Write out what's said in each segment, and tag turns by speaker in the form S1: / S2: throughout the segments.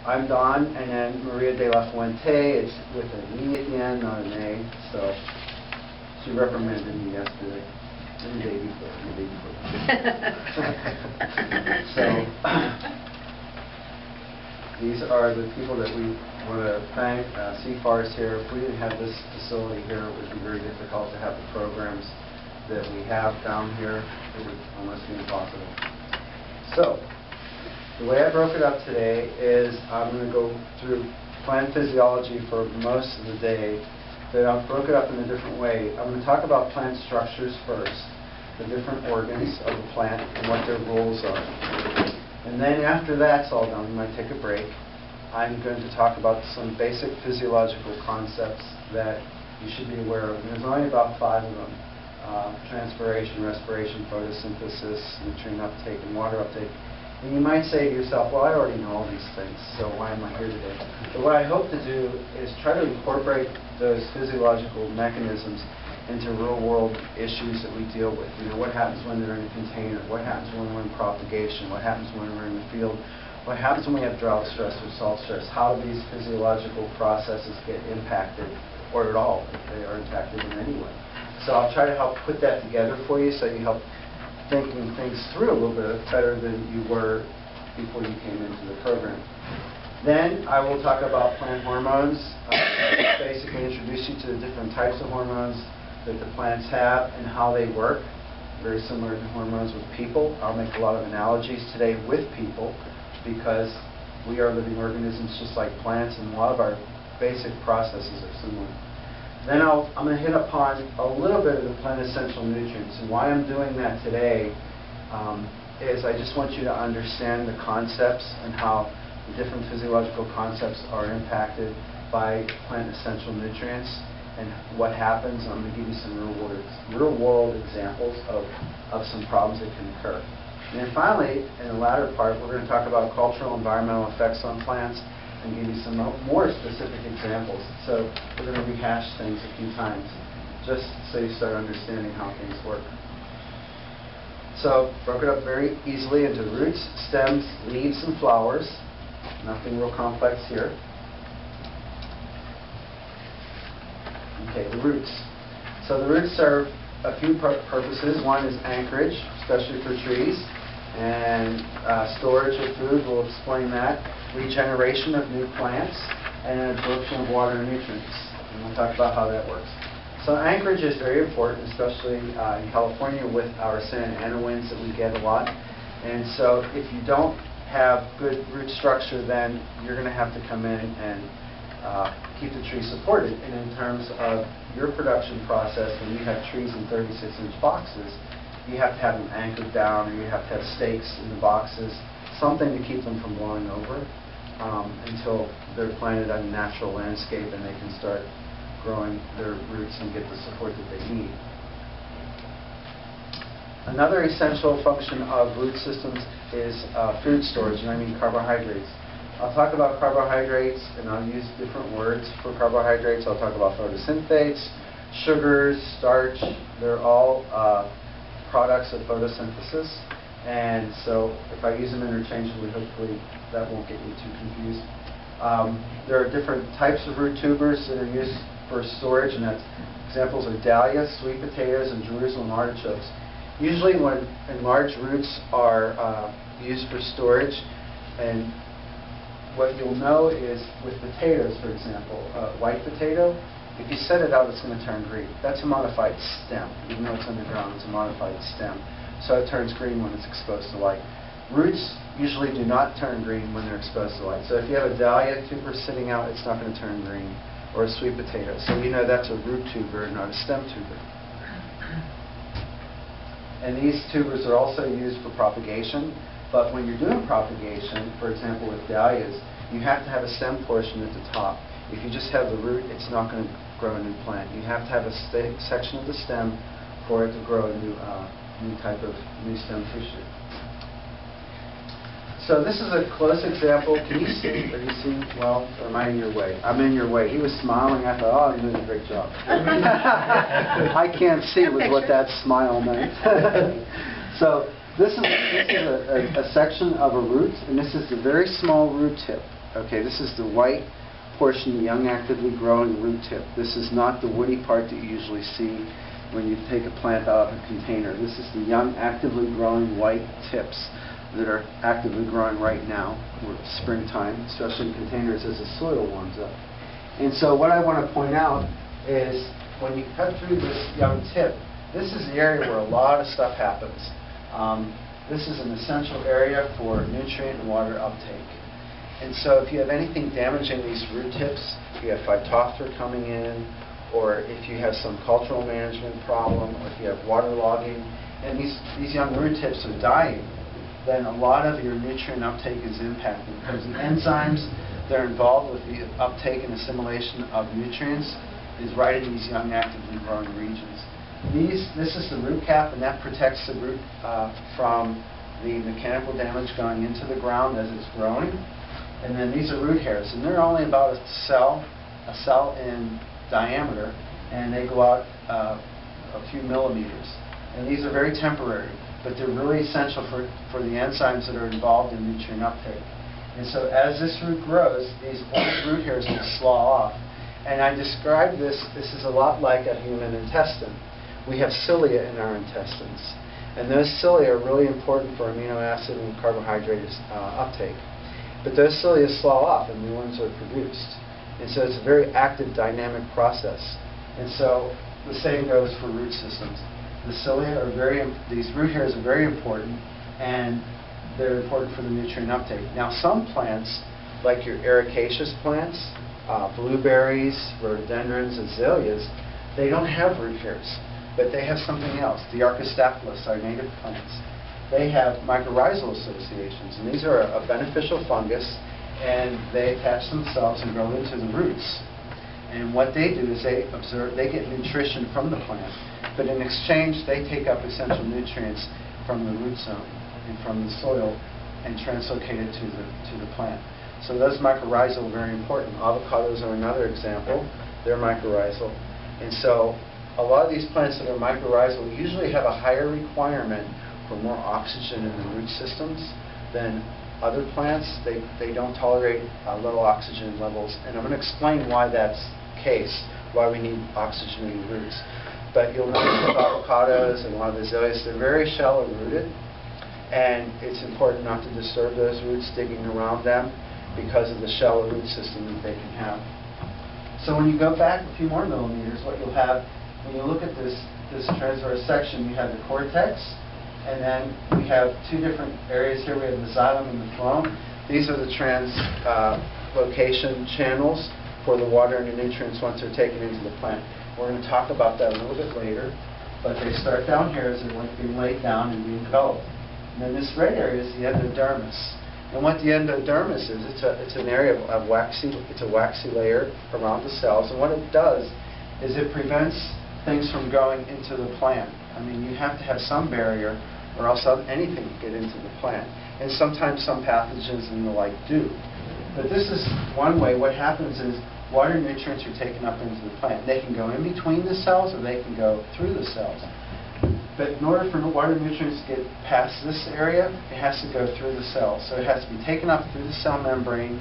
S1: I'm Don, and then Maria de la Fuente. It's with an E at the end, not an A. So she reprimanded me yesterday, and the day before, and the day before. So these are the people that we want to thank. CFAR's here. If we didn't have this facility here, it would be very difficult to have the programs that we have down here. It would almost be impossible. So the way I broke it up today is I'm going to go through plant physiology for most of the day, but I've broke it up in a different way. I'm going to talk about plant structures first, the different organs of the plant and what their roles are. And then after that's all done, we might take a break. I'm going to talk about some basic physiological concepts that you should be aware of. And there's only about 5 of them. Transpiration, respiration, photosynthesis, nutrient uptake, and water uptake. And you might say to yourself, well, I already know all these things, so why am I here today? But what I hope to do is try to incorporate those physiological mechanisms into real-world issues that we deal with. You know, what happens when they're in a container? What happens when we're in propagation? What happens when we're in the field? What happens when we have drought stress or salt stress? How do these physiological processes get impacted, or at all, if they are impacted in any way? So I'll try to help put that together for you so you help thinking things through a little bit better than you were before you came into the program. Then I will talk about plant hormones, basically introduce you to the different types of hormones that the plants have and how they work, very similar to hormones with people. I'll make a lot of analogies today with people because we are living organisms just like plants, and a lot of our basic processes are similar. Then I'm going to hit upon a little bit of the plant essential nutrients. And why I'm doing that today is I just want you to understand the concepts and how the different physiological concepts are impacted by plant essential nutrients and what happens. I'm going to give you some real-world examples of some problems that can occur. And then finally, in the latter part, we're going to talk about cultural and environmental effects on plants and give you some more specific examples. So we're going to rehash things a few times just so you start understanding how things work. So broke it up very easily into roots, stems, leaves, and flowers. Nothing real complex here. Okay, the roots. So the roots serve a few purposes. One is anchorage, especially for trees, and storage of food. We'll explain that. Regeneration of new plants, and absorption of water and nutrients. And we'll talk about how that works. So anchorage is very important, especially in California with our Santa Ana winds that we get a lot. And so if you don't have good root structure, then you're going to have to come in and keep the tree supported. And in terms of your production process, when you have trees in 36-inch boxes, you have to have them anchored down, or you have to have stakes in the boxes, something to keep them from blowing over until they're planted on a natural landscape and they can start growing their roots and get the support that they need. Another essential function of root systems is food storage, and I mean carbohydrates. I'll talk about carbohydrates, and I'll use different words for carbohydrates. I'll talk about photosynthetates, sugars, starch. They're all products of photosynthesis. And so if I use them interchangeably, hopefully that won't get you too confused. There are different types of root tubers that are used for storage, and that's examples are dahlias, sweet potatoes, and Jerusalem artichokes. Usually when enlarged roots are used for storage, and what you'll know is with potatoes, for example, white potato, if you set it out, it's going to turn green. That's a modified stem. Even though it's underground, it's a modified stem. So it turns green when it's exposed to light. Roots usually do not turn green when they're exposed to light. So if you have a dahlia tuber sitting out, it's not going to turn green, or a sweet potato. So you know that's a root tuber, not a stem tuber. And these tubers are also used for propagation. But when you're doing propagation, for example with dahlias, you have to have a stem portion at the top. If you just have the root, it's not going to grow a new plant. You have to have a section of the stem for it to grow a new type of new stem tissue. So this is a close example. Can you see? Are you seeing? Well, or am I in your way? I'm in your way. He was smiling. I thought, oh, you're doing a great job. I can't see with what that smile meant. So this is a section of a root, and this is a very small root tip. Okay, this is the white portion, the young actively growing root tip. This is not the woody part that you usually see when you take a plant out of a container. This is the young actively growing white tips that are actively growing right now. We're springtime, especially in containers as the soil warms up. And so what I want to point out is when you cut through this young tip, this is the area where a lot of stuff happens. This is an essential area for nutrient and water uptake. And so if you have anything damaging these root tips, if you have Phytophthora coming in, or if you have some cultural management problem, or if you have waterlogging, and these young root tips are dying, then a lot of your nutrient uptake is impacted because the enzymes that are involved with the uptake and assimilation of nutrients is right in these young actively growing regions. This is the root cap, and that protects the root from the mechanical damage going into the ground as it's growing. And then these are root hairs, and they're only about a cell in diameter, and they go out a few millimeters. And these are very temporary, but they're really essential for the enzymes that are involved in nutrient uptake. And so as this root grows, these old root hairs will slaw off. And I describe this is a lot like a human intestine. We have cilia in our intestines, and those cilia are really important for amino acid and carbohydrate uptake. But those cilia slough off and new ones are produced. And so it's a very active, dynamic process. And so the same goes for root systems. The cilia are these root hairs are very important, and they're important for the nutrient uptake. Now some plants, like your ericaceous plants, blueberries, rhododendrons, azaleas, they don't have root hairs, but they have something else. The Archistaphyllus, our native plants, they have mycorrhizal associations, and these are a beneficial fungus, and they attach themselves and grow into the roots. And what they do is they get nutrition from the plant, but in exchange they take up essential nutrients from the root zone and from the soil and translocate it to the plant. So those mycorrhizal are very important. Avocados are another example. They're mycorrhizal. And so a lot of these plants that are mycorrhizal usually have a higher requirement for more oxygen in the root systems than other plants. They don't tolerate low oxygen levels, and I'm going to explain why that's the case, why we need oxygen in the roots. But you'll notice with avocados and a lot of azaleas, they're very shallow rooted, and it's important not to disturb those roots digging around them because of the shallow root system that they can have. So when you go back a few more millimeters, what you'll have, when you look at this transverse section, you have the cortex, and then we have two different areas here. We have the xylem and the phloem. These are the translocation channels for the water and the nutrients once they're taken into the plant. We're going to talk about that a little bit later, but they start down here as they're being laid down and being developed. And then this red area is the endodermis. And what the endodermis is, it's an area of waxy layer around the cells, and what it does is it prevents things from going into the plant. I mean, you have to have some barrier, or else anything can get into the plant. And sometimes some pathogens and the like do. But this is one way. What happens is water nutrients are taken up into the plant. They can go in between the cells, or they can go through the cells. But in order for water nutrients to get past this area, it has to go through the cells. So it has to be taken up through the cell membrane,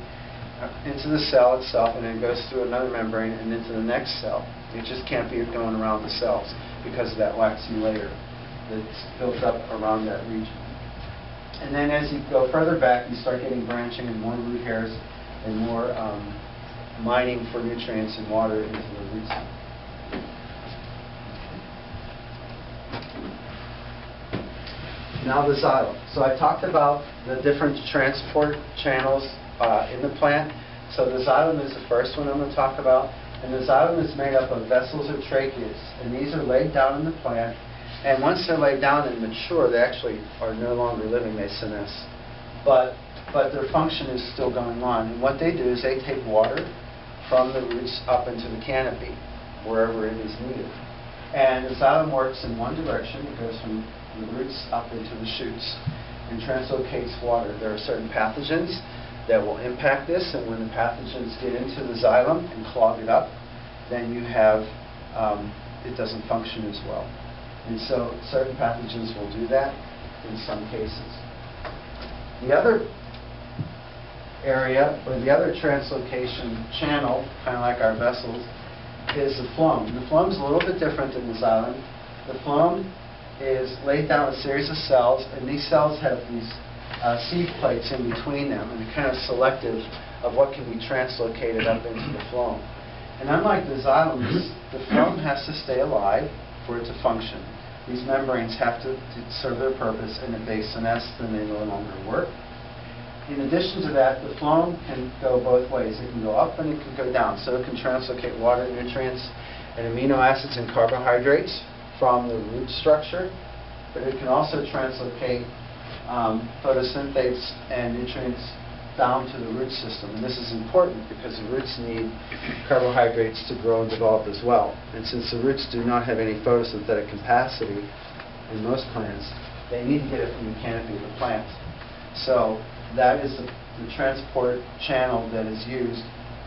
S1: into the cell itself, and then it goes through another membrane and into the next cell. It just can't be going around the cells because of that waxy layer that's built up around that region. And then as you go further back, you start getting branching and more root hairs and more mining for nutrients and water into the root zone. Now the xylem. So I talked about the different transport channels in the plant. So the xylem is the first one I'm going to talk about. And the xylem is made up of vessels or tracheas. And these are laid down in the plant. And once they're laid down and mature, they actually are no longer living, they senesce. But their function is still going on. And what they do is they take water from the roots up into the canopy, wherever it is needed. And the xylem works in one direction. It goes from the roots up into the shoots and translocates water. There are certain pathogens that will impact this, and when the pathogens get into the xylem and clog it up, then you have, it doesn't function as well. And so certain pathogens will do that in some cases. The other area, or the other translocation channel, kind of like our vessels, is the phloem. The phloem is a little bit different than the xylem. The phloem is laid down a series of cells, and these cells have these seed plates in between them, and they're kind of selective of what can be translocated up into the phloem. And unlike the xylems, the phloem has to stay alive for it to function. These membranes have to serve their purpose, and if they senesce, then they no longer work. In addition to that, the phloem can go both ways. It can go up and it can go down. So it can translocate water, nutrients, and amino acids and carbohydrates from the root structure, but it can also translocate photosynthates and nutrients down to the root system. And this is important because the roots need carbohydrates to grow and develop as well. And since the roots do not have any photosynthetic capacity in most plants, they need to get it from the canopy of the plant. So that is the transport channel that is used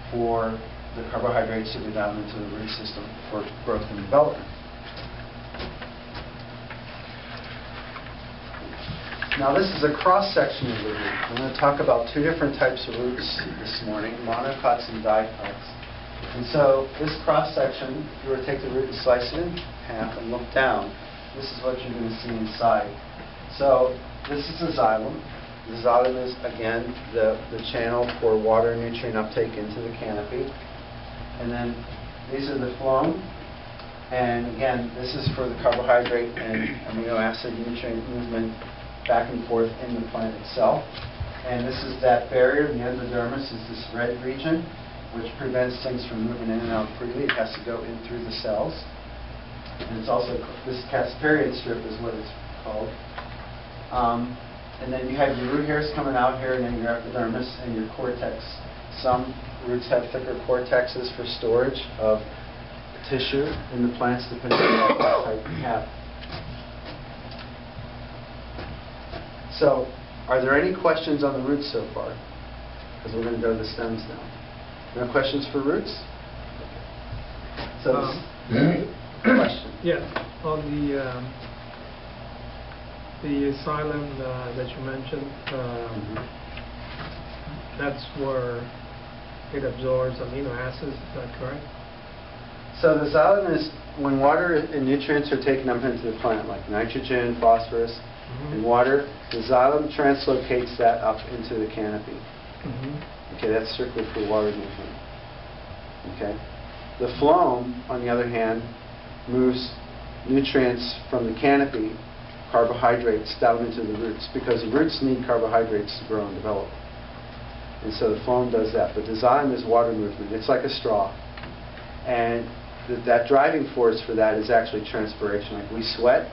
S1: for the carbohydrates to go down into the root system for growth and development. Now this is a cross-section of the root. I'm going to talk about two different types of roots this morning, monocots and dicots. And so this cross-section, if you were to take the root and slice it in half and look down, this is what you're going to see inside. So this is the xylem. The xylem is, again, the channel for water and nutrient uptake into the canopy. And then these are the phloem. And again, this is for the carbohydrate and amino acid nutrient movement back and forth in the plant itself. And this is that barrier. The endodermis is this red region, which prevents things from moving in and out freely. It has to go in through the cells. And it's also, this Casparian strip is what it's called. And then you have your root hairs coming out here, and then your epidermis and your cortex. Some roots have thicker cortexes for storage of tissue in the plants, depending on what type you have. So, are there any questions on the roots so far? Because we're going to go to the stems now. No questions for roots? So, question.
S2: Yeah, on the xylem that you mentioned, that's where it absorbs amino acids, is that correct?
S1: So the xylem is when water and nutrients are taken up into the plant, like nitrogen, phosphorus, and water, the xylem translocates that up into the canopy. Okay, that's strictly for water movement. Okay. The phloem, on the other hand, moves nutrients from the canopy, carbohydrates, down into the roots, because the roots need carbohydrates to grow and develop. And so the phloem does that. But the xylem is water movement. It's like a straw. And that driving force for that is actually transpiration. Like we sweat,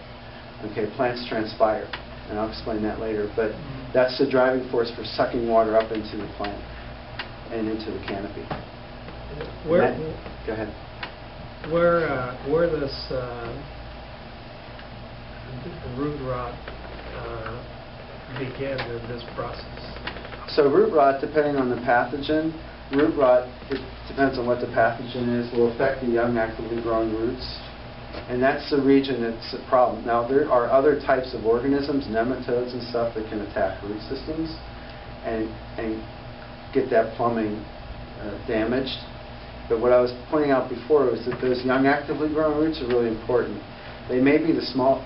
S1: okay, plants transpire. And I'll explain that later. But that's the driving force for sucking water up into the plant and into the canopy. Go ahead.
S2: Where does root rot begin in this process?
S1: So root rot, depending on the pathogen, root rot, it depends on what the pathogen is, will affect the young actively growing roots. And that's the region that's a problem. Now, there are other types of organisms, nematodes and stuff, that can attack root systems and get that plumbing damaged. But what I was pointing out before was that those young actively growing roots are really important. They may be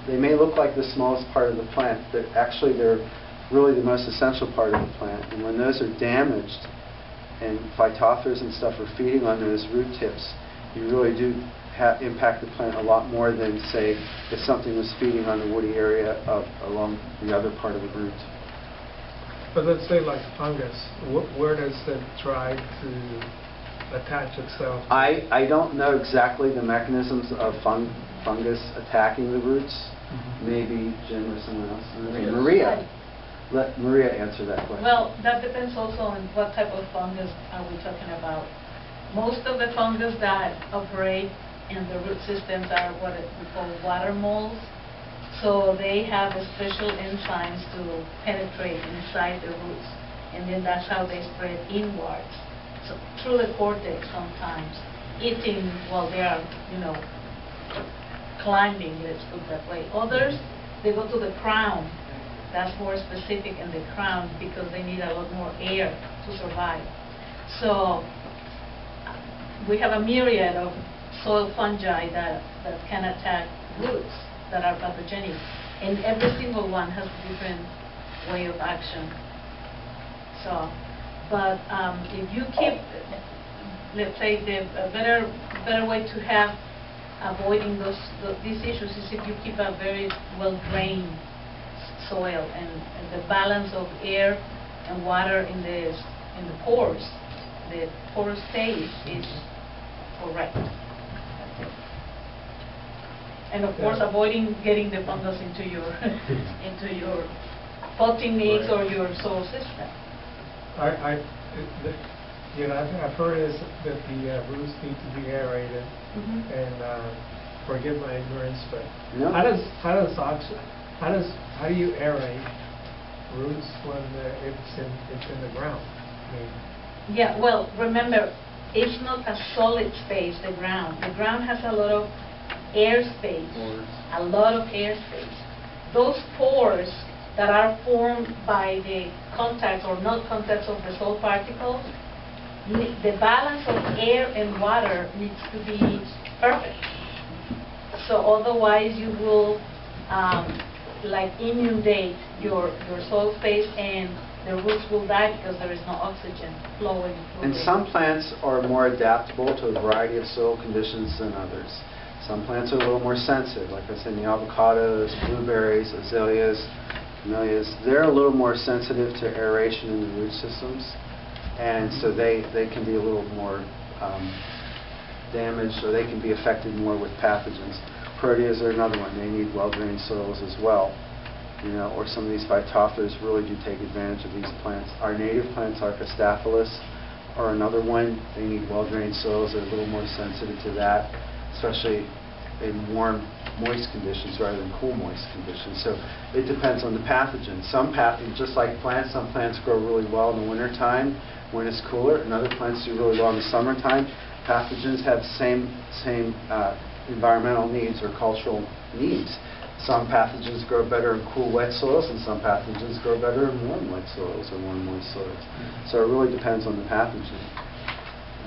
S1: they may look like the smallest part of the plant, but actually they're really the most essential part of the plant. And when those are damaged and phytophthors and stuff are feeding on those root tips, you really do impact the plant a lot more than, say, if something was feeding on the woody area along the other part of the root.
S2: But let's say like fungus, where does it try to attach itself?
S1: I don't know exactly the mechanisms of fungus attacking the roots. Maybe Jim or someone else. Okay, Maria. Let Maria answer that question.
S3: Well, that depends also on what type of fungus are we talking about. Most of the fungus that operate in the root systems are what we call water moles. So they have special enzymes to penetrate inside the roots, and then that's how they spread inwards. So through the cortex sometimes, eating while they are, climbing, let's put it that way. Others, they go to the crown that's more specific in the crown because they need a lot more air to survive. So we have a myriad of soil fungi that can attack roots that are pathogenic, and every single one has a different way of action. So, but if you keep, let's say, a better way to have avoiding these issues is if you keep a very well-drained soil and the balance of air and water in the pores, the pore space is correct. That's it. And of course, avoiding getting the fungus into your into your potting mix or your soil system.
S2: I think I've heard is that the roots need to be aerated, and forgive my ignorance, but
S1: no.
S2: how do you aerate roots when it's in the ground? I mean,
S3: Yeah, well, remember, it's not a solid space, the ground. The ground has a lot of air space, a lot of air space. Those pores that are formed by the contact or not contacts of the soil particles, the balance of air and water needs to be perfect. So otherwise you will like inundate your soil space and the roots will die because there is no oxygen flowing through.
S1: And some plants are more adaptable to a variety of soil conditions than others. Some plants are a little more sensitive, like I said, the avocados, blueberries, azaleas, camellias. They're a little more sensitive to aeration in the root systems, and so they can be a little more damaged, or they can be affected more with pathogens. Proteas are another one. They need well-drained soils as well. You know, or some of these phytophthors really do take advantage of these plants. Our native plants, Archistaphyllus, are another one. They need well-drained soils. They're a little more sensitive to that, especially in warm, moist conditions rather than cool, moist conditions. So it depends on the pathogen. Some pathogens, just like plants, some plants grow really well in the wintertime when it's cooler, and other plants do really well in the summertime. Pathogens have the same environmental needs or cultural needs. Some pathogens grow better in cool, wet soils, and some pathogens grow better in warm, wet soils or warm, moist soils. So it really depends on the pathogen.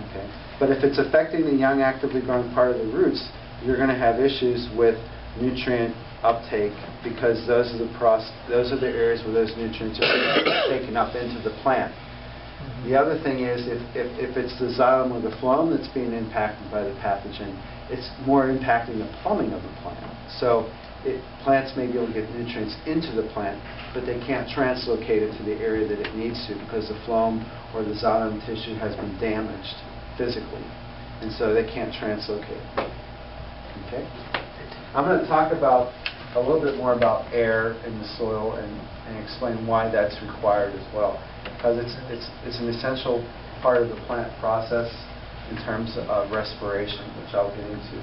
S1: Okay. But if it's affecting the young, actively growing part of the roots, you're going to have issues with nutrient uptake because those are the areas where those nutrients are taken up into the plant. The other thing is if it's the xylem or the phloem that's being impacted by the pathogen, it's more impacting the plumbing of the plant. So plants may be able to get nutrients into the plant, but they can't translocate it to the area that it needs to because the phloem or the xylem tissue has been damaged physically, and so they can't translocate. Okay? I'm going to talk about a little bit more about air in the soil and explain why that's required as well, because it's an essential part of the plant process in terms of respiration, which I'll get into.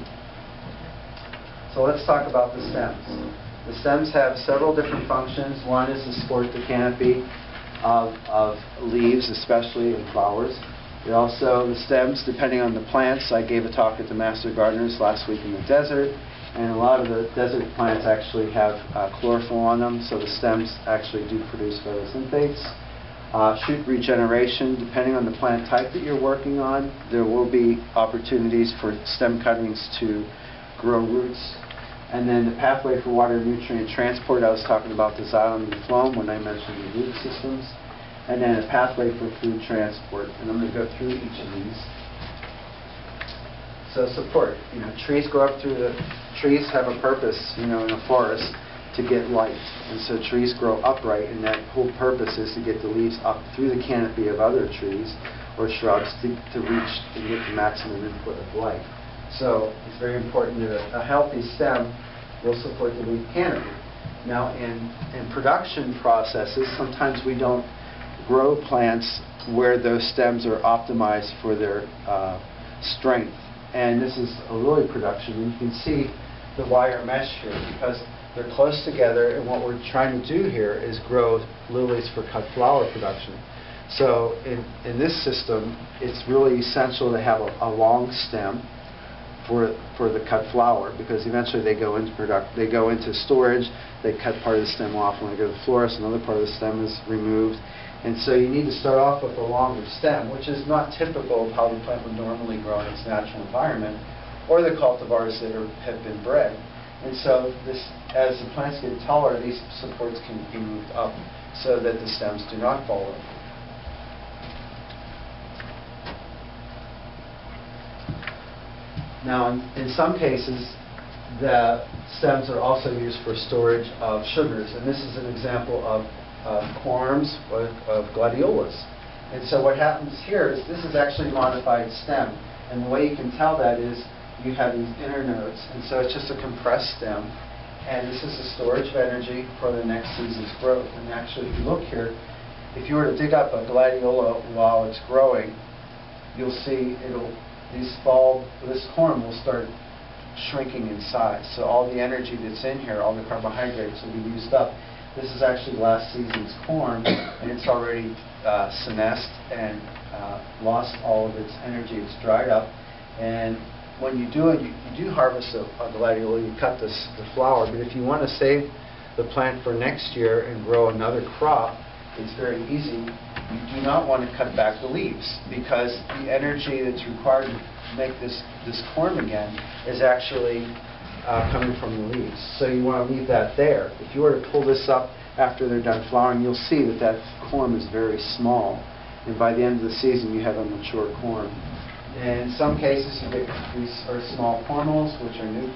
S1: So let's talk about the stems. The stems have several different functions. One is to support the canopy of leaves, especially in flowers. The stems, depending on the plants, I gave a talk at the Master Gardeners last week in the desert, and a lot of the desert plants actually have chlorophyll on them, so the stems actually do produce photosynthase. Shoot regeneration, depending on the plant type that you're working on, there will be opportunities for stem cuttings to grow roots. And then the pathway for water nutrient transport, I was talking about the xylem and the phloem when I mentioned the root systems. And then a pathway for food transport. And I'm going to go through each of these. So support. Trees grow up through trees have a purpose, in a forest to get light. And so trees grow upright, and that whole purpose is to get the leaves up through the canopy of other trees or shrubs to reach and get the maximum input of light. So it's very important that a healthy stem will support the leaf canopy. Now in production processes, sometimes we don't grow plants where those stems are optimized for their strength. And this is a lily production. And you can see the wire mesh here because they're close together, and what we're trying to do here is grow lilies for cut flower production. So in this system, it's really essential to have a long stem for the cut flower, because eventually they go into storage. They cut part of the stem off. When they go to the florist, another part of the stem is removed. And so you need to start off with a longer stem, which is not typical of how the plant would normally grow in its natural environment, or the cultivars that have been bred. And so as the plants get taller, these supports can be moved up so that the stems do not fall over. Now, in some cases, the stems are also used for storage of sugars, and this is an example of corms or of gladiolas. And so what happens here is this is actually a modified stem, and the way you can tell that is you have these inner nodes, and so it's just a compressed stem, and this is the storage of energy for the next season's growth. And actually, if you look here, if you were to dig up a gladiola while it's growing, you'll see this corm will start shrinking in size. So all the energy that's in here, all the carbohydrates will be used up. This is actually last season's corn, and it's already senesced and lost all of its energy. It's dried up. And when you do it, you do harvest a gladiola, you cut the flower, but if you want to save the plant for next year and grow another crop, it's very easy. You do not want to cut back the leaves, because the energy that's required to make this corm again is actually coming from the leaves. So you want to leave that there. If you were to pull this up after they're done flowering, you'll see that that corm is very small, and by the end of the season you have a mature corm. And in some cases you get these small cormals, which are new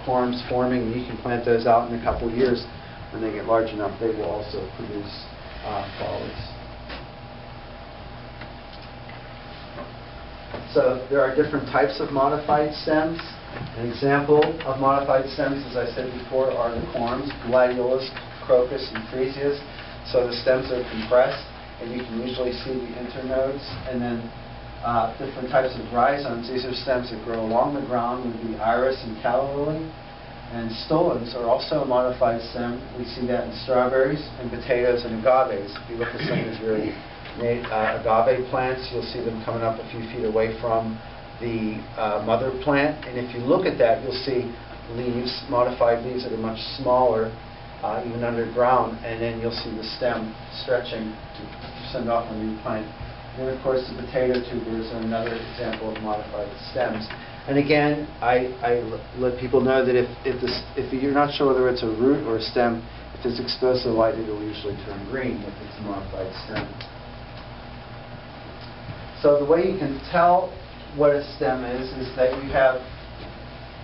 S1: corms forming, and you can plant those out in a couple of years. When they get large enough, they will also produce flowers. So there are different types of modified stems. An example of modified stems, as I said before, are the corms, gladiolas, crocus, and freesias. So the stems are compressed, and you can usually see the internodes. And then different types of rhizomes. These are stems that grow along the ground, would be iris and calla lily. And stolons are also a modified stem. We see that in strawberries and potatoes and agaves. If you look at some of these very agave plants, you'll see them coming up a few feet away from the mother plant. And if you look at that, you'll see leaves, modified leaves that are much smaller, even underground. And then you'll see the stem stretching to send off a new plant. And of course, the potato tubers are another example of modified stems. And again, I let people know that if you're not sure whether it's a root or a stem, if it's exposed to the light, it will usually turn green if it's a modified stem. So the way you can tell what a stem is that you have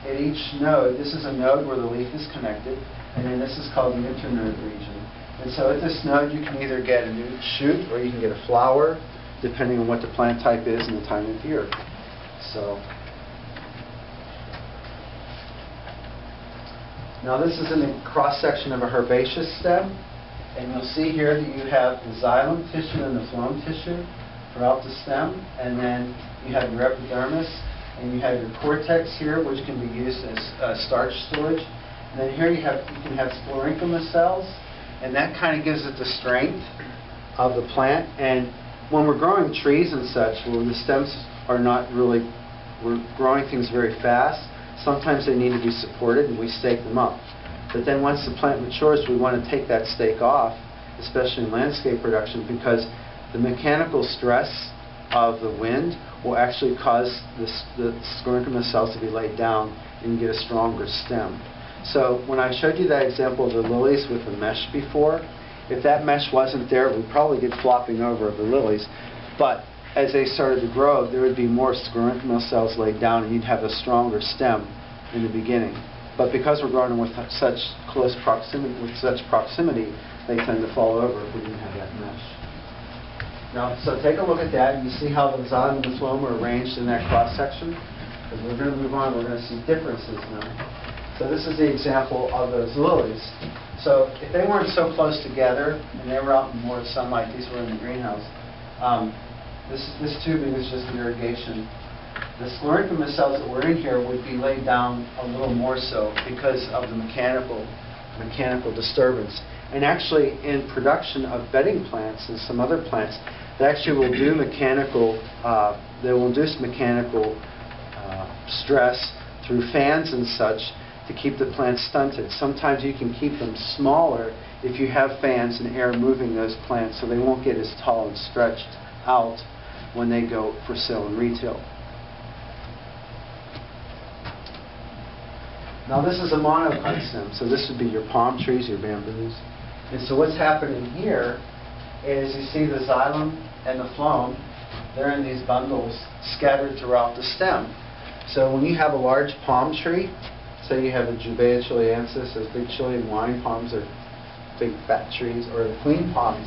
S1: at each node, this is a node where the leaf is connected, and then this is called the internode region. And so at this node, you can either get a new shoot or you can get a flower, depending on what the plant type is and the time of year. So now this is in a cross-section of a herbaceous stem, and you'll see here that you have the xylem tissue and the phloem tissue throughout the stem, and then you have your epidermis, and you have your cortex here, which can be used as starch storage. And then here you can have sclerenchyma cells, and that kind of gives it the strength of the plant. And when we're growing trees and such, where the stems are not really, we're growing things very fast, sometimes they need to be supported, and we stake them up. But then once the plant matures, we want to take that stake off, especially in landscape production, because the mechanical stress of the wind will actually cause the sclerenchyma cells to be laid down, and you get a stronger stem. So when I showed you that example of the lilies with the mesh before, if that mesh wasn't there, we'd probably get flopping over of the lilies. But as they started to grow, there would be more sclerenchyma cells laid down, and you'd have a stronger stem in the beginning. But because we're growing them with such close proximity, they tend to fall over if we didn't have that mesh. Now, so take a look at that, and you see how the xylem and the phloem are arranged in that cross-section? Because we're going to move on, we're going to see differences now. So this is the example of those lilies. So if they weren't so close together, and they were out in more sunlight, these were in the greenhouse, this tubing is just irrigation. The sclerenchyma cells that were in here would be laid down a little more so because of the mechanical disturbance. And actually, in production of bedding plants and some other plants, they actually will do mechanical, they will induce mechanical stress through fans and such to keep the plants stunted. Sometimes you can keep them smaller if you have fans and air moving those plants so they won't get as tall and stretched out when they go for sale and retail. Now this is a monocot stem, so this would be your palm trees, your bamboos. And so what's happening here is you see the xylem and the phloem, they're in these bundles scattered throughout the stem. So when you have a large palm tree, say you have a Jubea chileensis, those big Chilean wine palms are big fat trees, or the queen palms,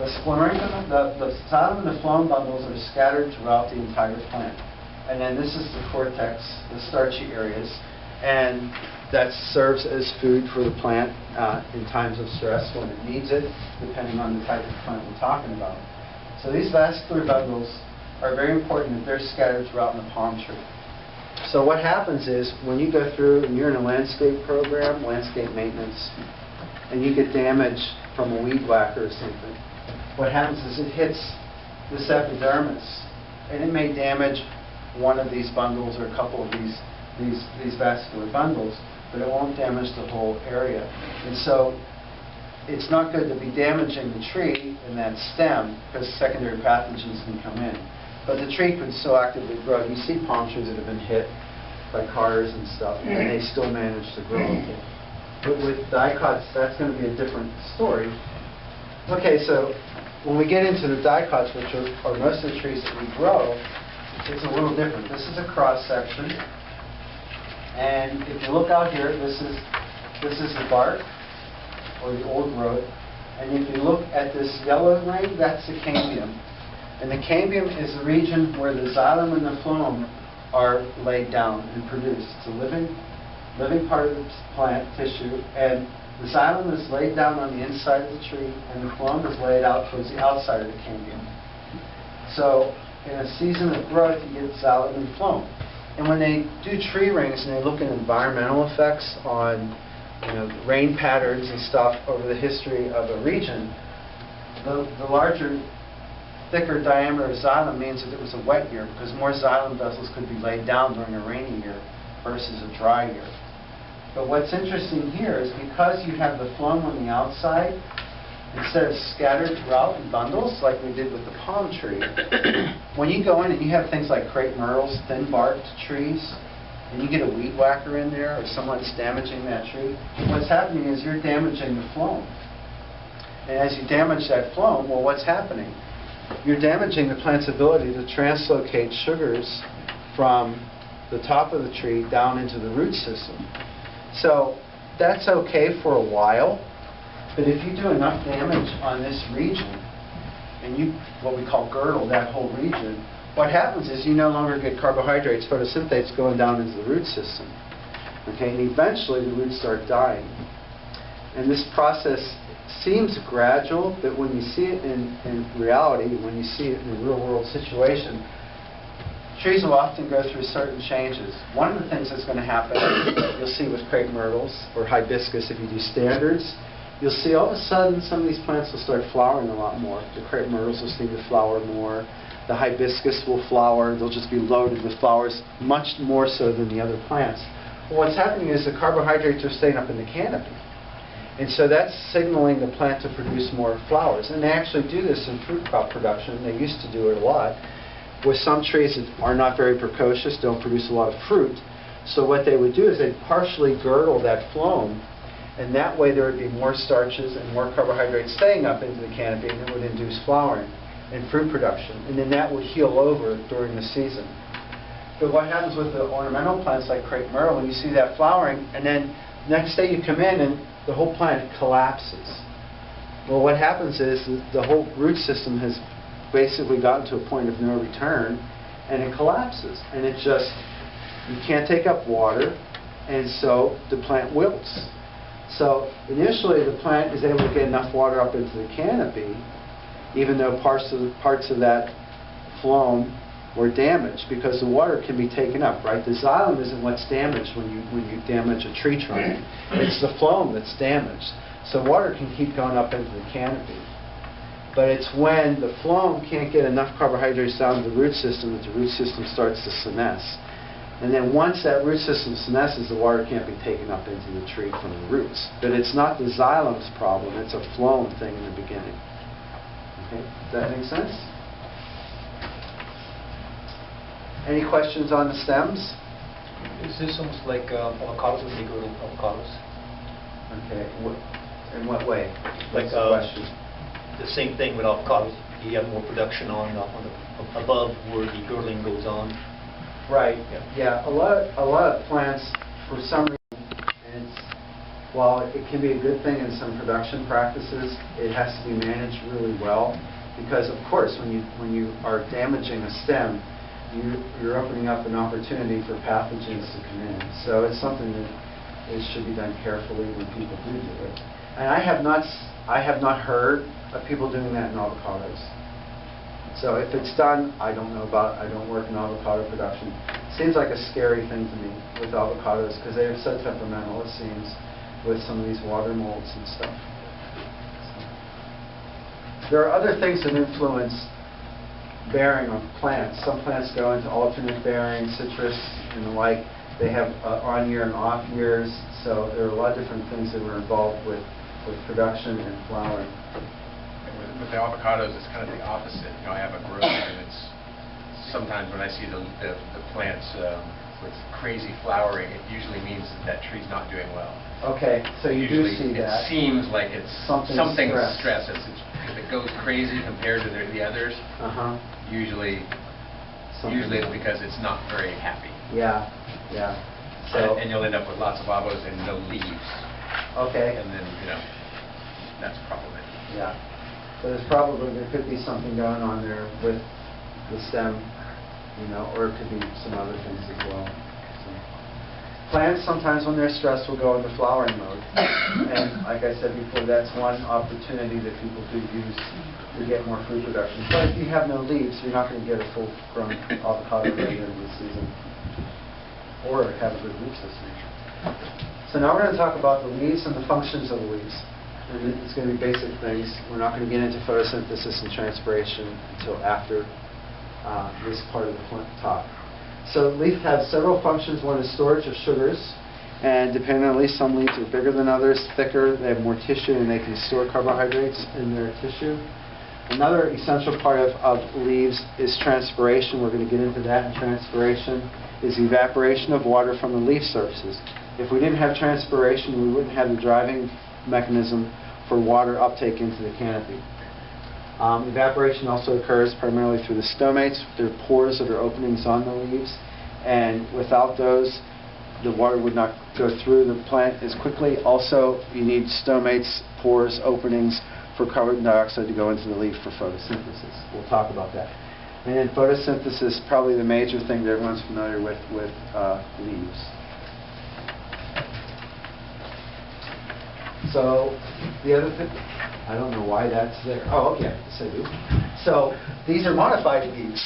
S1: the sclerenchyma, the xylem and the phloem bundles are scattered throughout the entire plant. And then this is the cortex, the starchy areas, and that serves as food for the plant in times of stress when it needs it, depending on the type of plant we're talking about. So these vascular bundles are very important that they're scattered throughout in the palm tree. So what happens is when you go through and you're in a landscape program, landscape maintenance, and you get damage from a weed whacker or something, what happens is it hits this epidermis, and it may damage one of these bundles or a couple of these vascular bundles, but it won't damage the whole area. And so it's not good to be damaging the tree and that stem because secondary pathogens can come in. But the tree could still actively grow. You see palm trees that have been hit by cars and stuff, and they still manage to grow. But with dicots, that's going to be a different story. Okay, so when we get into the dicots, which are most of the trees that we grow, it's a little different. This is a cross section. And if you look out here, this is the bark, or the old growth. And if you look at this yellow ring, that's the cambium. And the cambium is the region where the xylem and the phloem are laid down and produced. It's a living part of the plant tissue. And the xylem is laid down on the inside of the tree, and the phloem is laid out towards the outside of the cambium. So in a season of growth, you get xylem and phloem. And when they do tree rings and they look at environmental effects on rain patterns and stuff over the history of a region, the larger, thicker diameter of xylem means that it was a wet year because more xylem vessels could be laid down during a rainy year versus a dry year. But what's interesting here is because you have the phloem on the outside, instead of scattered throughout in bundles like we did with the palm tree, when you go in and you have things like crepe myrtles, thin-barked trees, and you get a weed whacker in there or someone's damaging that tree, what's happening is you're damaging the phloem. And as you damage that phloem, well, what's happening? You're damaging the plant's ability to translocate sugars from the top of the tree down into the root system. So that's okay for a while. But if you do enough damage on this region, and you, what we call girdle, that whole region, what happens is you no longer get carbohydrates, photosynthetates going down into the root system. Okay, and eventually the roots start dying. And this process seems gradual, but when you see it in reality, when you see it in a real-world situation, trees will often go through certain changes. One of the things that's going to happen, you'll see with crepe myrtles or hibiscus, if you do standards, you'll see all of a sudden some of these plants will start flowering a lot more. The crepe myrtles will seem to flower more. The hibiscus will flower. They'll just be loaded with flowers, much more so than the other plants. Well, what's happening is the carbohydrates are staying up in the canopy. And so that's signaling the plant to produce more flowers. And they actually do this in fruit crop production. They used to do it a lot. With some trees that are not very precocious, don't produce a lot of fruit. So what they would do is they'd partially girdle that phloem, and that way there would be more starches and more carbohydrates staying up into the canopy, and it would induce flowering and fruit production. And then that would heal over during the season. But what happens with the ornamental plants like crepe myrtle, when you see that flowering, and then next day you come in and the whole plant collapses. Well, what happens is the whole root system has basically gotten to a point of no return, and it collapses. And it just, you can't take up water, and so the plant wilts. So initially the plant is able to get enough water up into the canopy, even though parts of that phloem were damaged, because the water can be taken up, right? The xylem isn't what's damaged when you damage a tree trunk. It's the phloem that's damaged. So water can keep going up into the canopy. But it's when the phloem can't get enough carbohydrates down to the root system that the root system starts to senesce. And then once that root system senesces, the water can't be taken up into the tree from the roots. But it's not the xylem's problem, it's a phloem thing in the beginning. Okay, does that make sense? Any questions on the stems?
S4: Is this almost like avocados, when they grow avocados?
S1: Okay, in what way?
S4: Like
S1: What's the question?
S4: the same thing with avocados. You have more production on the above where the girdling goes on.
S1: Right. Yeah. A lot of plants, for some reason, and while it can be a good thing in some production practices, it has to be managed really well, because of course when you are damaging a stem, you're opening up an opportunity for pathogens to come in. So it's something that it should be done carefully when people do it. And I have not heard of people doing that in avocados. So if it's done, I don't know about it. I don't work in avocado production. Seems like a scary thing to me with avocados, because they are so temperamental, it seems, with some of these water molds and stuff. So there are other things that influence bearing on plants. Some plants go into alternate bearing, citrus and the like. They have on-year and off-years, so there are a lot of different things that were involved with production and flowering.
S5: With the avocados, it's kind of the opposite. You know, I have a grower, and it's sometimes when I see the plants with crazy flowering, it usually means that tree's not doing well.
S1: Okay, so you do
S5: Usually
S1: see that.
S5: It seems like it's something
S1: stressed.
S5: stressed. If it goes crazy compared to the others, usually it's because it's not very happy.
S1: Yeah. So
S5: And you'll end up with lots of avos and no leaves.
S1: okay.
S5: And then, that's problematic.
S1: Yeah. So there could be something going on there with the stem, or it could be some other things as well. So plants sometimes when they're stressed will go into flowering mode. And like I said before, that's one opportunity that people do use to get more fruit production. But if you have no leaves, you're not going to get a full-grown avocado at the end of the season, or have a good root system. So now we're going to talk about the leaves and the functions of the leaves. And it's going to be basic things. We're not going to get into photosynthesis and transpiration until after this part of the talk. So leaf has several functions. One is storage of sugars. And depending on leaves, some leaves are bigger than others, thicker, they have more tissue, and they can store carbohydrates in their tissue. Another essential part of leaves is transpiration. We're going to get into that. And transpiration is evaporation of water from the leaf surfaces. If we didn't have transpiration, we wouldn't have the driving mechanism for water uptake into the canopy. Evaporation also occurs primarily through the stomates. There are pores that are openings on the leaves, and without those, the water would not go through the plant as quickly. Also, you need stomates, pores, openings for carbon dioxide to go into the leaf for photosynthesis. We'll talk about that. And then photosynthesis, probably the major thing that everyone's familiar with leaves. So the other thing, I don't know why that's there. Oh, okay, so So these are modified leaves.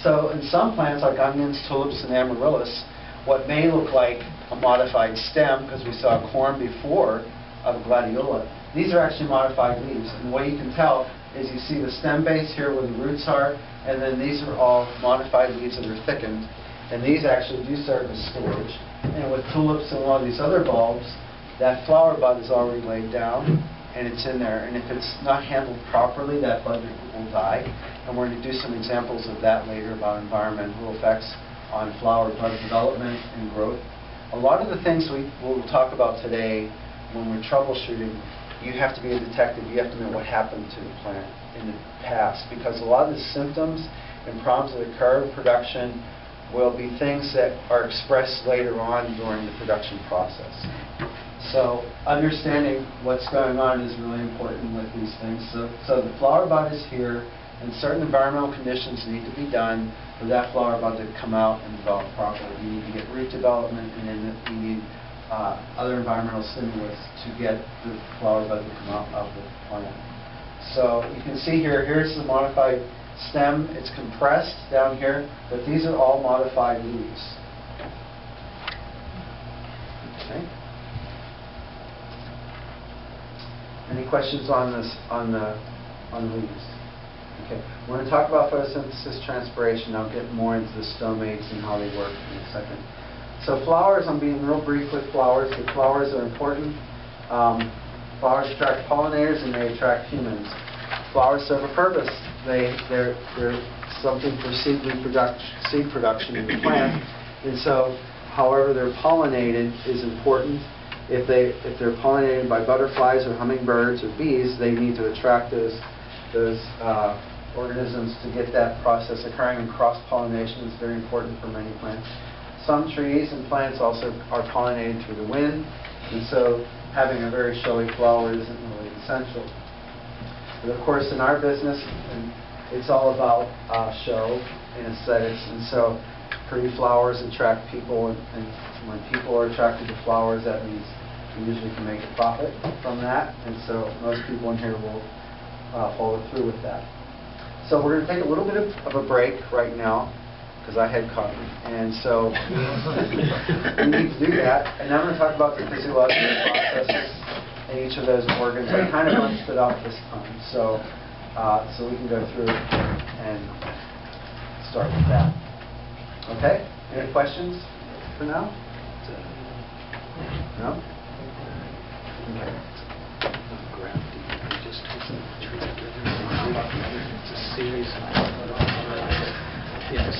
S1: So in some plants like onions, tulips, and amaryllis, what may look like a modified stem, because we saw corn before of gladiola, these are actually modified leaves. And the way you can tell is you see the stem base here where the roots are, and then these are all modified leaves that are thickened. And these actually do serve as storage. And with tulips and a lot of these other bulbs, that flower bud is already laid down, and it's in there. And if it's not handled properly, that bud will die. And we're going to do some examples of that later about environmental effects on flower bud development and growth. A lot of the things we'll talk about today, when we're troubleshooting, you have to be a detective. You have to know what happened to the plant in the past, because a lot of the symptoms and problems that occur in production will be things that are expressed later on during the production process. So understanding what's going on is really important with these things. So the flower bud is here, and certain environmental conditions need to be done for that flower bud to come out and develop properly. You need to get root development, and then you need other environmental stimulus to get the flower bud to come out of the plant. So you can see here's the modified stem. It's compressed down here, but these are all modified leaves. Okay. Any questions on this, on the leaves? Okay, we're going to talk about photosynthesis, transpiration. I'll get more into the stomates and how they work in a second. So flowers, I'm being real brief with flowers, but flowers are important. Flowers attract pollinators and they attract humans. Flowers serve a purpose. They're something for seed production in the plant. And so, however they're pollinated is important. If they're pollinated by butterflies or hummingbirds or bees, they need to attract those organisms to get that process occurring, and cross-pollination is very important for many plants. Some trees and plants also are pollinated through the wind, and so having a very showy flower isn't really essential. But of course, in our business, it's all about show and aesthetics, and so pretty flowers attract people, and when people are attracted to flowers, that means we usually can make a profit from that, and so most people in here will follow through with that. So we're going to take a little bit of a break right now, because I had coffee, and so we need to do that. And now I'm going to talk about the physiological processes in each of those organs. I kind of bunched it out this time, so we can go through and start with that. Okay? Any questions for now? No? Okay.
S6: It's a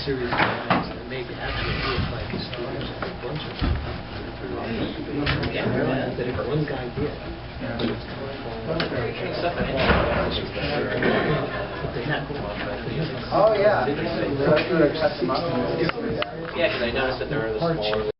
S6: series of lines that make it actually look like a series of a bunch of them. That one guy did.
S1: Oh, yeah.
S6: Yeah, because I noticed that there are the smaller